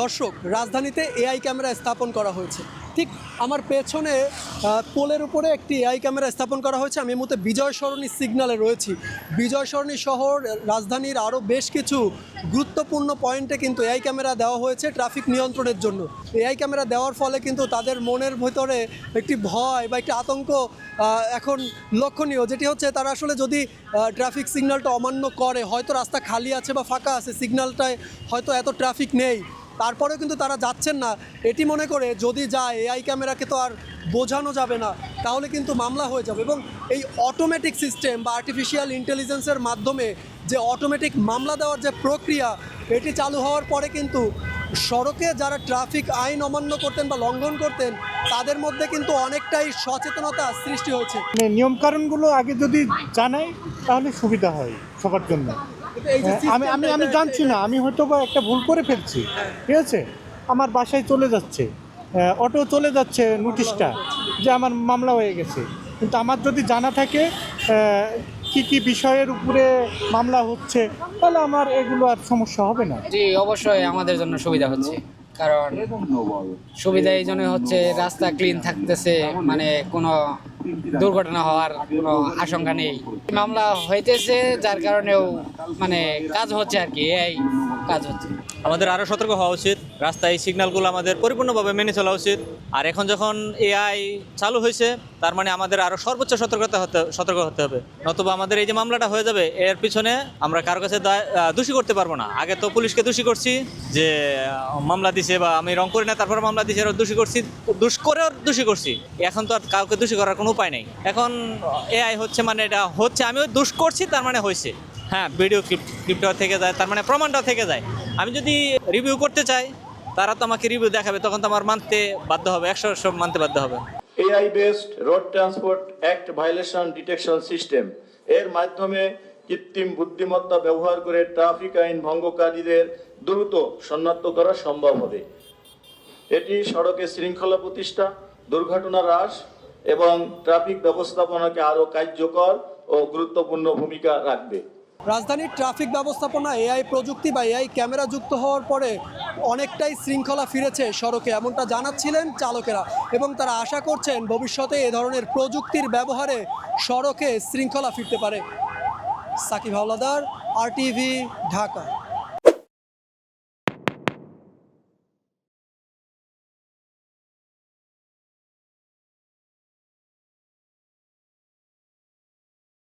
দর্শক, রাজধানীতে AI camera স্থাপন করা হয়েছে। ঠিক আমার পেছনে পোলের উপরে একটি এআই ক্যামেরা স্থাপন করা হয়েছে। আমি এই মুহূর্তে বিজয় সরণি সিগন্যালে রয়েছি। বিজয় সরণি শহর রাজধানীর আরও বেশ কিছু গুরুত্বপূর্ণ পয়েন্টে কিন্তু এআই ক্যামেরা দেওয়া হয়েছে ট্রাফিক নিয়ন্ত্রণের জন্য। এআই ক্যামেরা দেওয়ার ফলে কিন্তু তাদের মনের ভিতরে একটি ভয় বা একটি আতঙ্ক এখন লক্ষণীয়, যেটি হচ্ছে তারা আসলে যদি ট্রাফিক সিগন্যালটা অমান্য করে, হয়তো রাস্তা খালি আছে বা ফাঁকা আছে, সিগন্যালটায় হয়তো এত ট্রাফিক নেই, তারপরেও কিন্তু তারা যাচ্ছেন না, এটি মনে করে যদি যায় এআই ক্যামেরাকে তো আর বোঝানো যাবে না, তাহলে কিন্তু মামলা হয়ে যাবে। এবং এই অটোমেটিক সিস্টেম বা আর্টিফিশিয়াল ইন্টেলিজেন্সের মাধ্যমে যে অটোমেটিক মামলা দেওয়ার যে প্রক্রিয়া, এটি চালু হওয়ার পরে কিন্তু সড়কে যারা ট্রাফিক আইন অমান্য করতেন বা লঙ্ঘন করতেন, তাদের মধ্যে কিন্তু অনেকটাই সচেতনতা সৃষ্টি হয়েছে। নিয়মকানুনগুলো আগে যদি জানাই তাহলে সুবিধা হয় সবার জন্য। আমি জানছি না, আমি হয়তো বা একটা ভুল করে ফেলছি, ঠিক আছে, আমার বাসায় চলে যাচ্ছে, অটো চলে যাচ্ছে নোটিশটা যে আমার মামলা হয়ে গেছে, কিন্তু আমার যদি জানা থাকে কি কি বিষয়ের উপরে মামলা হচ্ছে, তাহলে আমার এগুলো আর সমস্যা হবে না। জি, অবশ্যই আমাদের জন্য সুবিধা হচ্ছে, কারণ সুবিধা এই জন্য হচ্ছে রাস্তা ক্লিন থাকতেছে, মানে কোনো দুর্ঘটনা হওয়ার কোনো আশঙ্কা নেই। মামলা হইতেছে যার কারণেও মানে কাজ হচ্ছে আর কি, এই কাজ হচ্ছে। আমাদের আরও সতর্ক হওয়া উচিত, রাস্তায় এই সিগন্যালগুলো আমাদের পরিপূর্ণভাবে মেনে চলা উচিত। আর এখন যখন এআই চালু হয়েছে, তার মানে আমাদের আরও সর্বোচ্চ সতর্ক হতে হবে, নতুবা আমাদের এই যে মামলাটা হয়ে যাবে, এর পিছনে আমরা কারো কাছে দোষী করতে পারবো না। আগে তো পুলিশকে দোষী করছি যে মামলা দিছে, বা আমি রং করি না তারপর মামলা দিছে, এর দোষী করছি, দোষ করেও দোষী করছি। এখন তো আর কাউকে দোষী করার কোনো উপায় নেই। এখন এআই হচ্ছে, মানে এটা হচ্ছে আমিও দোষ করছি তার মানে হয়েছে। হ্যাঁ, ভিডিও ক্লিপটাও থেকে যায়, তার মানে প্রমাণটাও থেকে যায়। আমি যদি রিভিউ করতে চাই, তারা তো আমাকে রিভিউ দেখাবে, তখন তো আমার মানতে বাধ্য হবে, 100 মানতে বাধ্য হবে। AI based road transport act violation detection system এর মাধ্যমে কৃত্রিম বুদ্ধিমত্তা ব্যবহার করে ট্রাফিক আইন ভঙ্গকারীদের দ্রুত শনাক্ত করা সম্ভব হবে। এটি সড়কে শৃঙ্খলা প্রতিষ্ঠা, দুর্ঘটনা হ্রাস এবং ট্রাফিক ব্যবস্থাপনাকে আরও কার্যকর ও গুরুত্বপূর্ণ ভূমিকা রাখবে। রাজধানীর ট্রাফিক ব্যবস্থাপনা এআই প্রযুক্তি বা এআই ক্যামেরা যুক্ত হওয়ার পরে অনেকটাই শৃঙ্খলা ফিরেছে সড়কে, এমনটা জানাচ্ছিলেন চালকেরা। এবং তারা আশা করছেন ভবিষ্যতে এ ধরনের প্রযুক্তির ব্যবহারে সড়কে শৃঙ্খলা ফিরতে পারে। সাকিব হাওলাদার, RTV, ঢাকা।